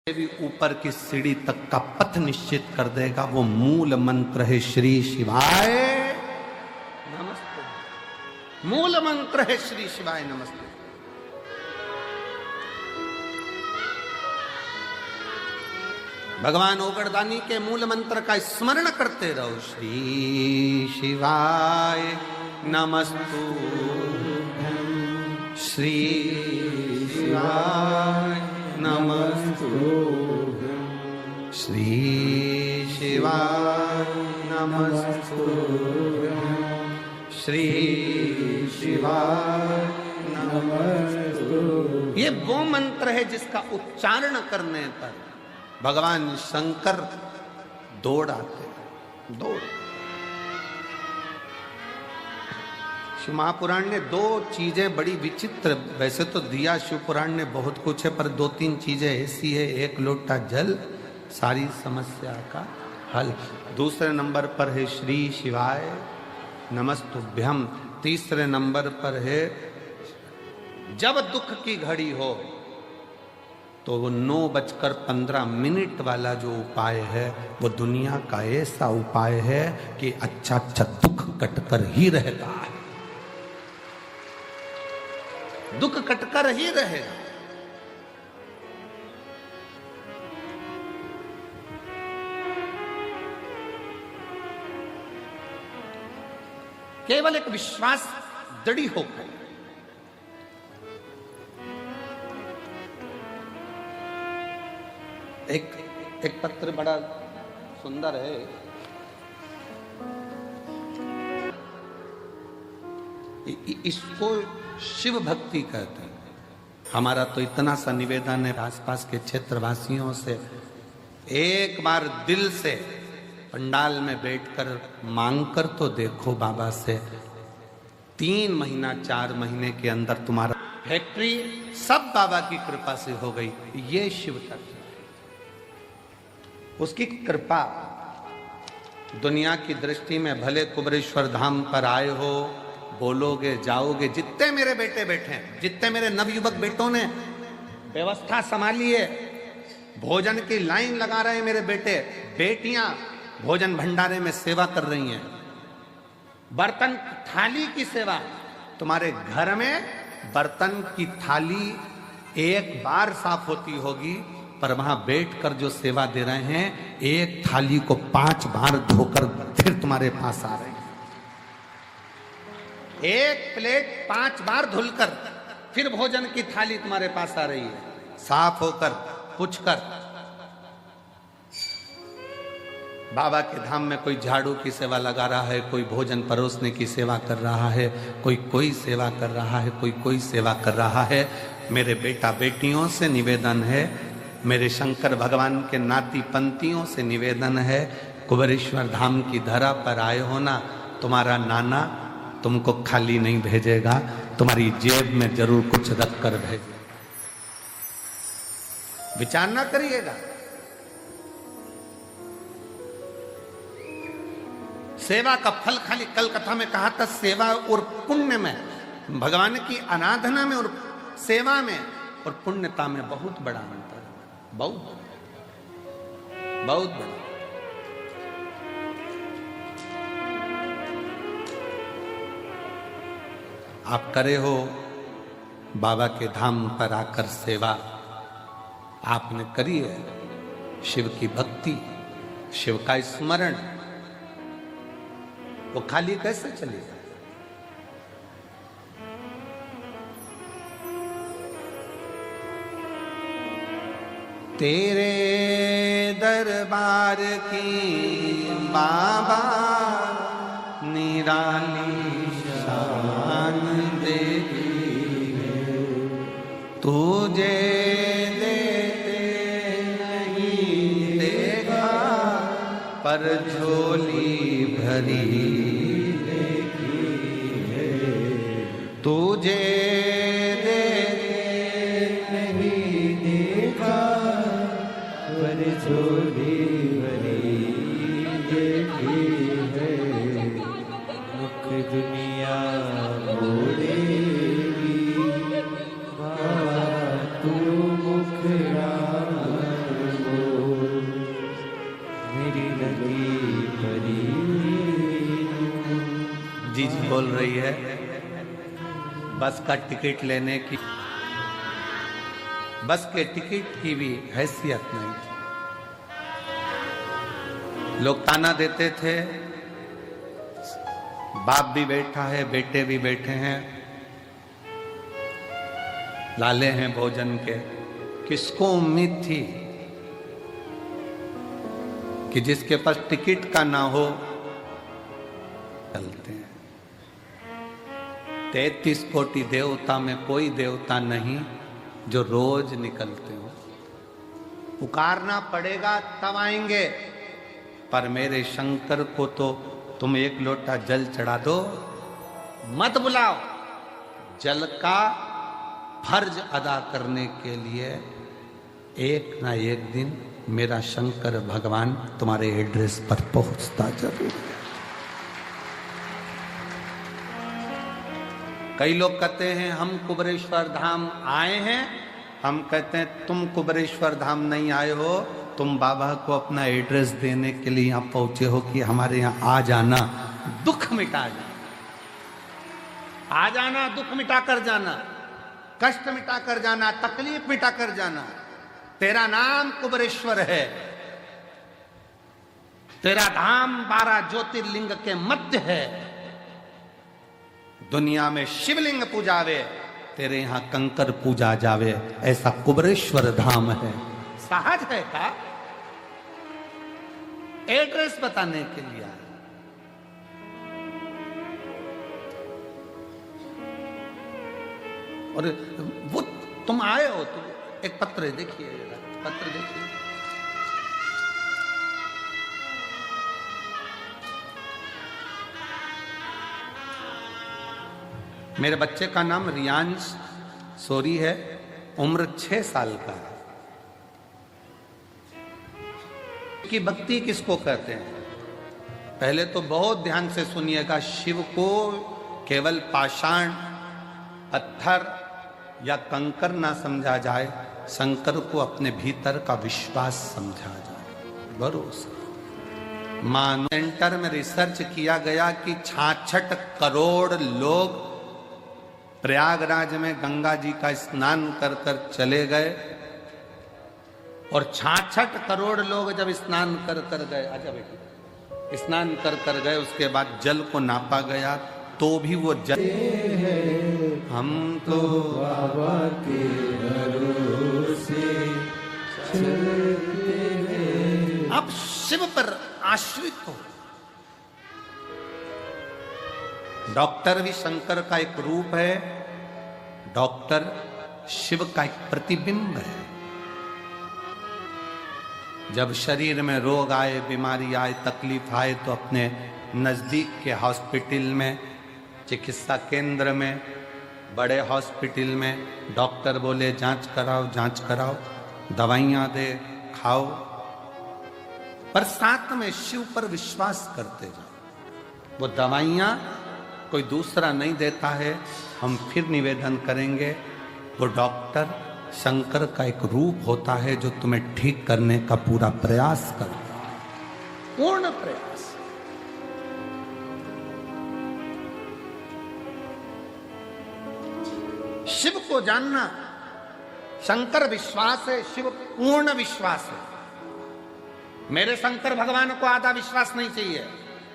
भी ऊपर की सीढ़ी तक का पथ निश्चित कर देगा। वो मूल मंत्र है श्री शिवाय नमस्ते। मूल मंत्र है श्री शिवाय नमस्ते। भगवान ओगड़दानी के मूल मंत्र का स्मरण करते रहो। श्री शिवाय नमस्तु, श्री शिवाय नमस्तु, श्री शिवाय नमस्तु, श्री शिवाय नमस्तु। ये वो मंत्र है जिसका उच्चारण करने पर भगवान शंकर दौड़ आते हैं। दौड़। शिव महापुराण ने दो चीजें बड़ी विचित्र, वैसे तो दिया शिव पुराण ने बहुत कुछ है, पर दो तीन चीजें ऐसी है। एक लोटा जल, सारी समस्या का हल। दूसरे नंबर पर है श्री शिवाय नमस्तुभ्यम। तीसरे नंबर पर है जब दुख की घड़ी हो तो वो 9:15 वाला जो उपाय है वो दुनिया का ऐसा उपाय है कि अच्छा अच्छा दुख कटकर ही रहता है। दुख कटकर ही रहे। केवल एक विश्वास दृढ़ होकर। एक पत्र बड़ा सुंदर है। इसको शिव भक्ति कहते हैं। हमारा तो इतना सा निवेदन है आसपास के क्षेत्रवासियों से, एक बार दिल से पंडाल में बैठकर मांगकर तो देखो बाबा से। 3 महीना 4 महीने के अंदर तुम्हारा फैक्ट्री सब बाबा की कृपा से हो गई। ये शिव तत्व, उसकी कृपा। दुनिया की दृष्टि में भले कुबरेश्वर धाम पर आए हो, बोलोगे जाओगे। जितने मेरे बेटे बैठे हैं, जितने मेरे नवयुवक बेटों ने व्यवस्था संभाली है, भोजन की लाइन लगा रहे हैं मेरे बेटे बेटियां, भोजन भंडारे में सेवा कर रही हैं। बर्तन थाली की सेवा। तुम्हारे घर में बर्तन की थाली एक बार साफ होती होगी, पर वहां बैठकर जो सेवा दे रहे हैं, एक थाली को 5 बार धोकर फिर तुम्हारे पास आ रहे हैं। एक प्लेट 5 बार धुलकर फिर भोजन की थाली तुम्हारे पास आ रही है, साफ होकर पुछकर। बाबा के धाम में कोई झाड़ू की सेवा लगा रहा है, कोई भोजन परोसने की सेवा कर रहा है, कोई सेवा कर रहा है, कोई सेवा कर रहा है। मेरे बेटा बेटियों से निवेदन है, मेरे शंकर भगवान के नाती पंथियों से निवेदन है, कुबरेश्वर धाम की धरा पर आए हो ना, तुम्हारा नाना तुमको खाली नहीं भेजेगा, तुम्हारी जेब में जरूर कुछ रख कर भेजे। विचार ना करिएगा। सेवा का फल खाली, कल कथा में कहा था, सेवा और पुण्य में, भगवान की आराधना में और सेवा में और पुण्यता में बहुत बड़ा अंतर है। बहुत बहुत बड़ा। आप करे हो बाबा के धाम पर आकर सेवा, आपने करी है शिव की भक्ति, शिव का स्मरण, वो खाली कैसे चलेगा? तेरे दरबार की बाबा निराली शान देखी है, तुझे देते नहीं देखा, पर झोली भरी देखी है। तुझे झोली भरी देखी है, मुख दुनिया मोड़ेगी, बाबा तू मुखड़ा रही है, बस का टिकट लेने की, बस के टिकट की भी हैसियत नहीं थी। लोग ताना देते थे, बाप भी बैठा है, बेटे भी बैठे हैं, लाले हैं भोजन के। किसको उम्मीद थी कि जिसके पास टिकट का ना हो चलते हैं। 33 कोटि देवता में कोई देवता नहीं जो रोज निकलते हो। पुकारना पड़ेगा तब आएंगे, पर मेरे शंकर को तो तुम एक लोटा जल चढ़ा दो, मत बुलाओ। जल का फर्ज अदा करने के लिए एक ना एक दिन मेरा शंकर भगवान तुम्हारे एड्रेस पर पहुंचता जरूर है। कई लोग कहते हैं हम कुबेरेश्वर धाम आए हैं, हम कहते हैं तुम कुबेरेश्वर धाम नहीं आए हो, तुम बाबा को अपना एड्रेस देने के लिए यहाँ पहुंचे हो कि हमारे यहाँ आ जाना, दुख मिटा जाना, आ जाना, दुख मिटा कर जाना, कष्ट मिटा कर जाना, तकलीफ मिटा कर जाना। तेरा नाम कुबेरेश्वर है, तेरा धाम 12 ज्योतिर्लिंग के मध्य है। दुनिया में शिवलिंग पूजावे, तेरे यहां कंकर पूजा जावे, ऐसा कुबेरेश्वर धाम है। सहज है का एड्रेस बताने के लिए आए। और वो तुम आए हो तो एक पत्र देखिए, पत्र देखिए। मेरे बच्चे का नाम रियांश सोरी है, उम्र 6 साल का है। की भक्ति किसको कहते हैं? पहले तो बहुत ध्यान से सुनिएगा। शिव को केवल पाषाण, पत्थर या कंकर ना समझा जाए, शंकर को अपने भीतर का विश्वास समझा जाए, भरोसा। मानो सेंटर में रिसर्च किया गया कि 66 करोड़ लोग प्रयागराज में गंगा जी का स्नान कर कर चले गए, और 66 करोड़ लोग जब स्नान कर कर गए, अच्छा बेटी, स्नान कर कर गए, उसके बाद जल को नापा गया तो भी वो जल, हम तो बाबा के भरोसे चलते हैं। आप शिव पर आश्रित हो। डॉक्टर भी शंकर का एक रूप है, डॉक्टर शिव का एक प्रतिबिंब है। जब शरीर में रोग आए, बीमारी आए, तकलीफ आए, तो अपने नजदीक के हॉस्पिटल में, चिकित्सा केंद्र में, बड़े हॉस्पिटल में डॉक्टर बोले जांच कराओ, जांच कराओ, दवाइयां दे, खाओ, पर साथ में शिव पर विश्वास करते जाओ। वो दवाइयां कोई दूसरा नहीं देता है। हम फिर निवेदन करेंगे, वो डॉक्टर शंकर का एक रूप होता है जो तुम्हें ठीक करने का पूरा प्रयास करता है, पूर्ण प्रयास। शिव को जानना, शंकर विश्वास है, शिव पूर्ण विश्वास है। मेरे शंकर भगवान को आधा विश्वास नहीं चाहिए।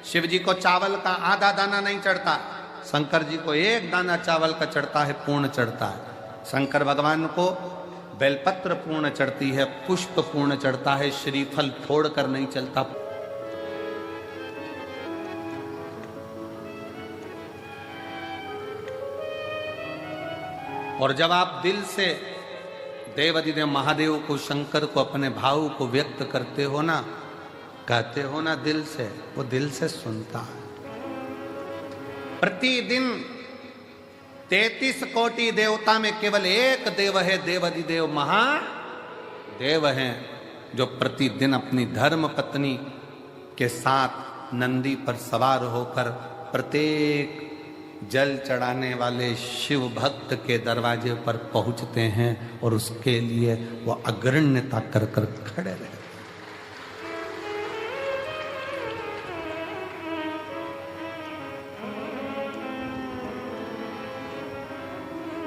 शिव जी को चावल का आधा दाना नहीं चढ़ता, शंकर जी को एक दाना चावल का चढ़ता है, पूर्ण चढ़ता है। शंकर भगवान को बेलपत्र पूर्ण चढ़ती है, पुष्प पूर्ण चढ़ता है, श्रीफल फोड़ कर नहीं चलता। और जब आप दिल से देवाधिदेव महादेव को, शंकर को, अपने भाव को व्यक्त करते हो ना, कहते हो ना दिल से, वो दिल से सुनता है। प्रतिदिन 33 कोटि देवता में केवल एक देव है, देवाधिदेव महादेव हैं, जो प्रतिदिन अपनी धर्म पत्नी के साथ नंदी पर सवार होकर प्रत्येक जल चढ़ाने वाले शिव भक्त के दरवाजे पर पहुंचते हैं और उसके लिए वो अग्रण्यता कर कर खड़े रहते।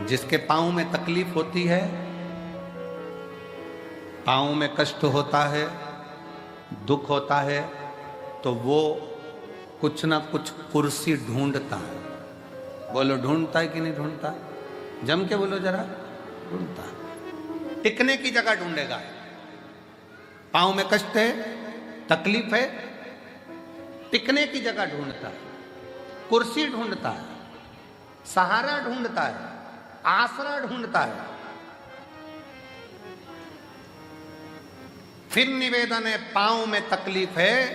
जिसके पांव में तकलीफ होती है, पांव में कष्ट होता है, दुख होता है, तो वो कुछ ना कुछ कुर्सी ढूंढता है। बोलो ढूंढता है कि नहीं ढूंढता? जम के बोलो जरा, ढूंढता है। टिकने की जगह ढूंढेगा। पांव में कष्ट है, तकलीफ है, टिकने की जगह ढूंढता है, कुर्सी ढूंढता है, सहारा ढूंढता है, आसरा ढूंढता है। फिर निवेदन है, पांव में तकलीफ है,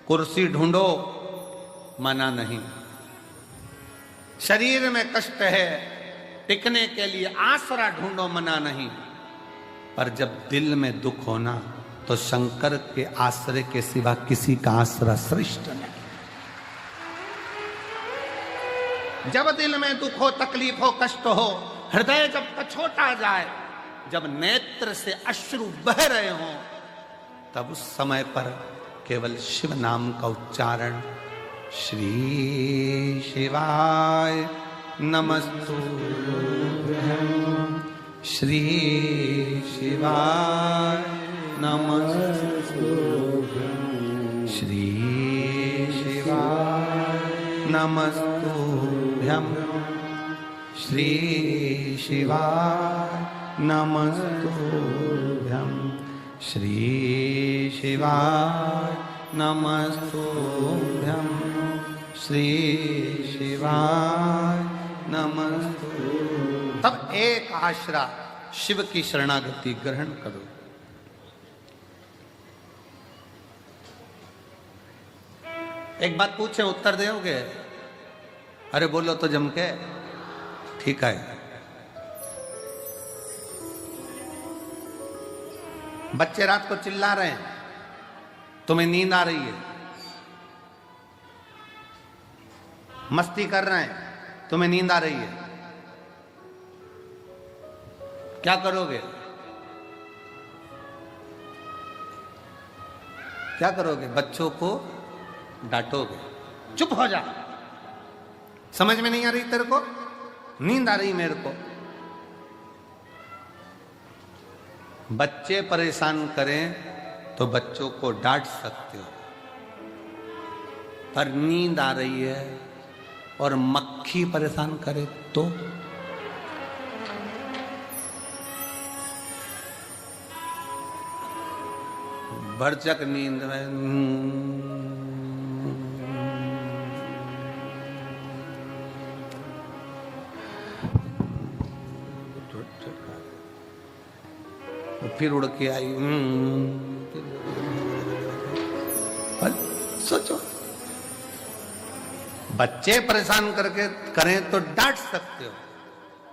कुर्सी ढूंढो, मना नहीं। शरीर में कष्ट है, टिकने के लिए आसरा ढूंढो, मना नहीं। पर जब दिल में दुख होना, तो शंकर के आश्रय के सिवा किसी का आसरा श्रेष्ठ नहीं। जब दिल में दुख हो, तकलीफ हो, कष्ट हो, हृदय जब कछोटा जाए, जब नेत्र से अश्रु बह रहे हो, तब उस समय पर केवल शिव नाम का उच्चारण, श्री शिवाय नमस्तुभ्यं, श्री शिवाय नमस्तुभ्यं, श्री शिवाय नमस्तुभ्यं, श्री शिवाय नमस्तुभ्यं, श्री शिवाय नमस्तुभ्यं, श्री शिवाय नमस्तुभ्यं। तब एक आश्रा शिव की शरणागति ग्रहण करो। एक बात पूछे, उत्तर दोगे? अरे बोलो तो जम के। ठीक है। बच्चे रात को चिल्ला रहे हैं, तुम्हें नींद आ रही है, मस्ती कर रहे हैं, तुम्हें नींद आ रही है, क्या करोगे? क्या करोगे? बच्चों को डांटोगे, चुप हो जा, समझ में नहीं आ रही तेरे को, नींद आ रही मेरे को। बच्चे परेशान करें तो बच्चों को डांट सकते हो, पर नींद आ रही है और मक्खी परेशान करे तो? भरचक नींद में फिर उड़ के आई। सोचो, बच्चे परेशान करके करें तो डांट सकते हो,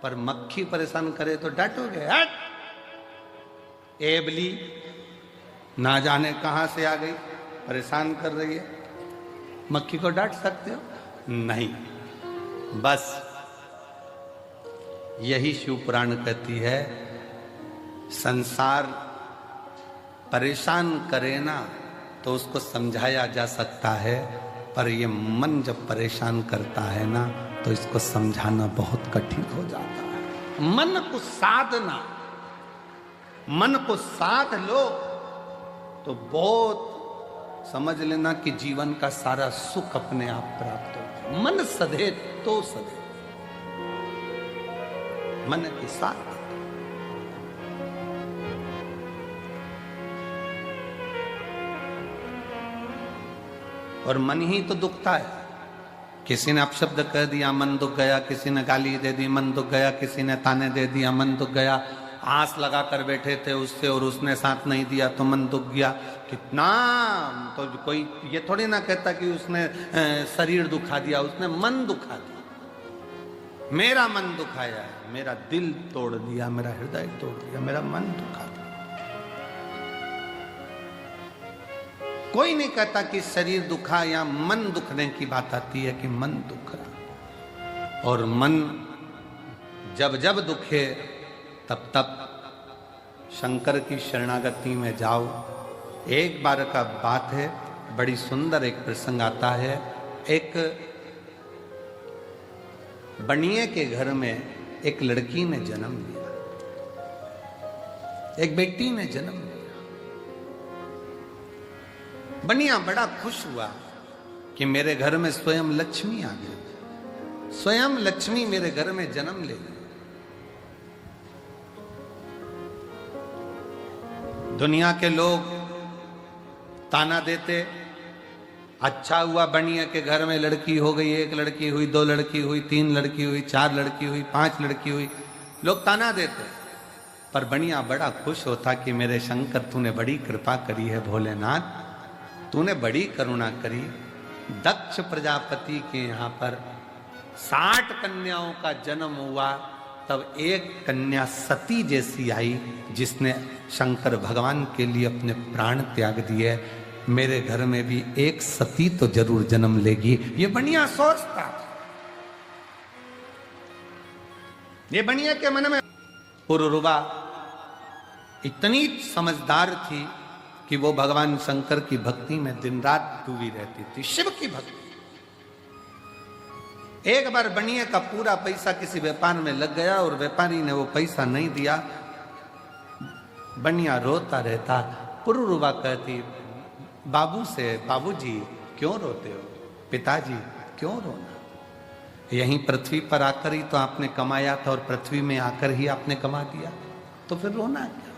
पर मक्खी परेशान करे तो डांटोगे? हट, एबली ना जाने कहां से आ गई, परेशान कर रही है, मक्खी को डांट सकते हो? नहीं। बस यही शिव पुराण कहती है, संसार परेशान करे ना तो उसको समझाया जा सकता है, पर ये मन जब परेशान करता है ना तो इसको समझाना बहुत कठिन हो जाता है। मन को साधना, मन को साध लो तो बहुत समझ लेना कि जीवन का सारा सुख अपने आप प्राप्त हो। मन सधे तो सधे, मन के साथ। और मन ही तो दुखता है। किसी ने अपशब्द कह दिया, मन दुख गया, किसी ने गाली दे दी, मन दुख गया, किसी ने ताने दे दिया, मन दुख गया, आस लगा कर बैठे थे उससे और उसने साथ नहीं दिया तो मन दुख गया। कितना तो कोई ये थोड़ी ना कहता कि उसने शरीर दुखा दिया, उसने मन दुखा दिया। मेरा मन दुखाया है, मेरा दिल तोड़ दिया, मेरा हृदय तोड़ दिया, मेरा मन दुखा दिया। कोई नहीं कहता कि शरीर दुखा या मन दुखने की बात आती है कि मन दुख रहा। और मन जब जब दुखे तब तब शंकर की शरणागति में जाओ। एक बार का बात है, बड़ी सुंदर एक प्रसंग आता है। एक बनिए के घर में एक लड़की ने जन्म लिया, एक बेटी ने जन्म लिया। बनिया बड़ा खुश हुआ कि मेरे घर में स्वयं लक्ष्मी आ गई, स्वयं लक्ष्मी मेरे घर में जन्म ले गई। दुनिया के लोग ताना देते, अच्छा हुआ बनिया के घर में लड़की हो गई, एक लड़की हुई, दो लड़की हुई, तीन लड़की हुई, चार लड़की हुई, पांच लड़की हुई, लोग ताना देते। पर बनिया बड़ा खुश होता कि मेरे शंकर तूने बड़ी कृपा करी है, भोलेनाथ तूने बड़ी करुणा करी। दक्ष प्रजापति के यहाँ पर 60 कन्याओं का जन्म हुआ, तब एक कन्या सती जैसी आई जिसने शंकर भगवान के लिए अपने प्राण त्याग दिए। मेरे घर में भी एक सती तो जरूर जन्म लेगी, ये बनिया सोचता। ये बनिया के मन में पुरुरवा इतनी समझदार थी कि वो भगवान शंकर की भक्ति में दिन रात डूबी रहती थी, शिव की भक्ति। एक बार बनिया का पूरा पैसा किसी व्यापार में लग गया और व्यापारी ने वो पैसा नहीं दिया। बनिया रोता रहता। पुरुरवा कहती बाबू से, बाबूजी क्यों रोते हो, पिताजी क्यों रोना, यहीं पृथ्वी पर आकर ही तो आपने कमाया था और पृथ्वी में आकर ही आपने कमा दिया, तो फिर रोना क्या।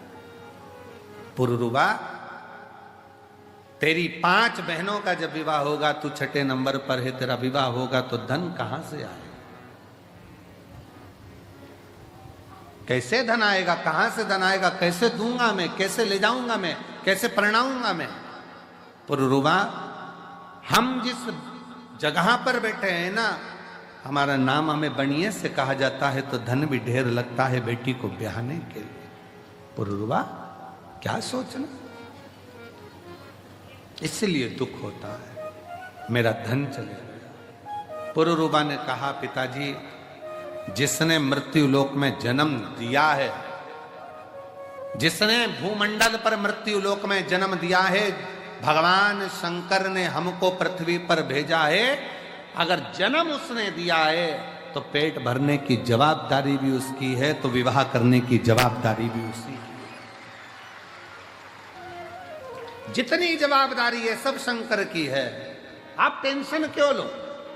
पुरुरवा तेरी 5 बहनों का जब विवाह होगा, तू 6ठे नंबर पर है, तेरा विवाह होगा तो धन कहां से आए, कैसे धन आएगा, कहां से धन आएगा, कैसे दूंगा मैं, कैसे ले जाऊंगा मैं, कैसे परिणाऊंगा मैं। पुरुरवा हम जिस जगह पर बैठे हैं ना, हमारा नाम हमें बनिए से कहा जाता है, तो धन भी ढेर लगता है बेटी को ब्याहने के लिए। पुरुरवा क्या सोचना, इसलिए दुख होता है, मेरा धन चले गया। पुरुरवा ने कहा पिताजी, जिसने मृत्यु लोक में जन्म दिया है, जिसने भूमंडल पर मृत्यु लोक में जन्म दिया है, भगवान शंकर ने हमको पृथ्वी पर भेजा है। अगर जन्म उसने दिया है तो पेट भरने की जवाबदारी भी उसकी है, तो विवाह करने की जवाबदारी भी उसी की है। जितनी जवाबदारी है सब शंकर की है। आप टेंशन क्यों लो,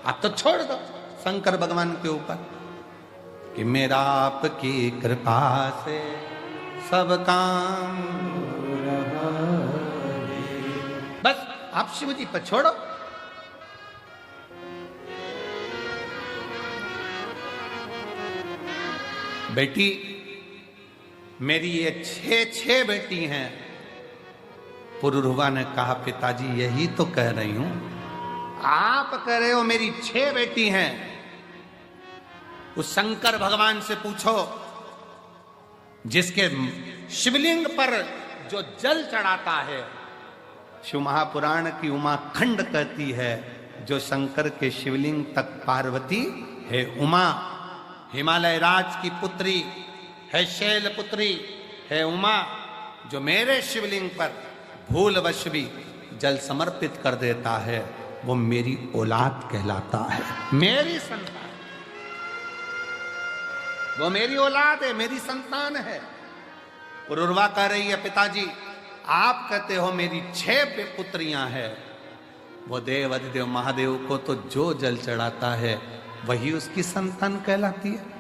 आप तो छोड़ दो शंकर भगवान के ऊपर कि मेरा आपकी कृपा से सब काम, बस आप शिव जी पर छोड़ो। बेटी मेरी ये 6 बेटी हैं। पुरुरवा ने कहा पिताजी यही तो कह रही हूं, आप कह रहे हो मेरी 6 बेटी हैं। उस शंकर भगवान से पूछो जिसके शिवलिंग पर जो जल चढ़ाता है। शिव महापुराण की उमा खंड कहती है, जो शंकर के शिवलिंग तक पार्वती है उमा, हिमालय राज की पुत्री है, शैल पुत्री है उमा, जो मेरे शिवलिंग पर भूलवश भी जल समर्पित कर देता है, वो मेरी औलाद कहलाता है, मेरी संतान, वो मेरी औलाद है, मेरी संतान है। पुरुरवा कह रही है पिताजी आप कहते हो मेरी 6 पुत्रियां हैं, वो देव अधिदेव महादेव को तो जो जल चढ़ाता है वही उसकी संतान कहलाती है।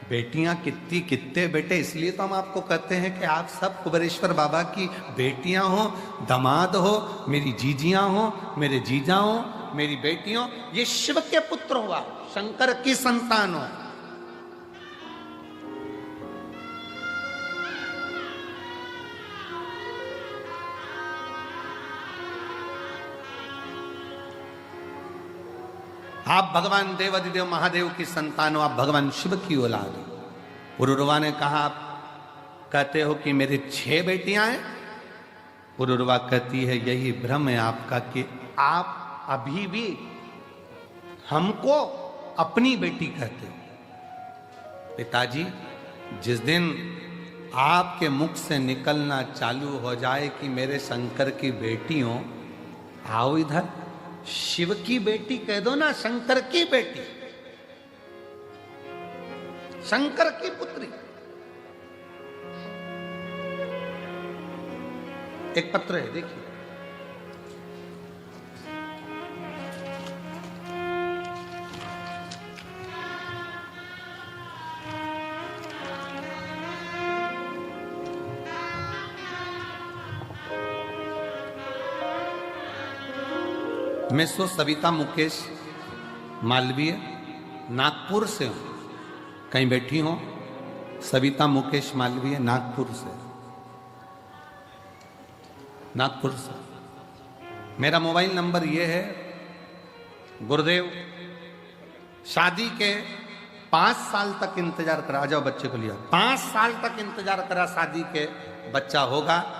बेटियां कितने बेटे, इसलिए तो हम आपको कहते हैं कि आप सब कुबेरेश्वर बाबा की बेटियां हो, दामाद हो, मेरी जीजियां हो, मेरे जीजा हो, मेरी बेटियों, ये शिव के पुत्र हुआ, शंकर की संतान हो। आप भगवान देवाधिदेव महादेव की संतान हो, आप भगवान शिव की औलाद हो। पुरुरवा ने कहा आप कहते हो कि मेरी 6 बेटियां हैं। पुरुरवा कहती है यही भ्रम है आपका कि आप अभी भी हमको अपनी बेटी कहते हो। पिताजी जिस दिन आपके मुख से निकलना चालू हो जाए कि मेरे शंकर की बेटी हो, आओ इधर, शिव की बेटी कह दो ना, शंकर की बेटी। शंकर की पुत्री। एक पत्र है, देखिए। मैं सो सविता मुकेश मालवीय नागपुर से हूं। कहीं बैठी हो? सविता मुकेश मालवीय नागपुर से। नागपुर से। मेरा मोबाइल नंबर ये है। गुरुदेव, शादी के 5 साल तक इंतजार करा। आ जाओ, बच्चे को लिया। 5 साल तक इंतजार करा, शादी के बच्चा होगा।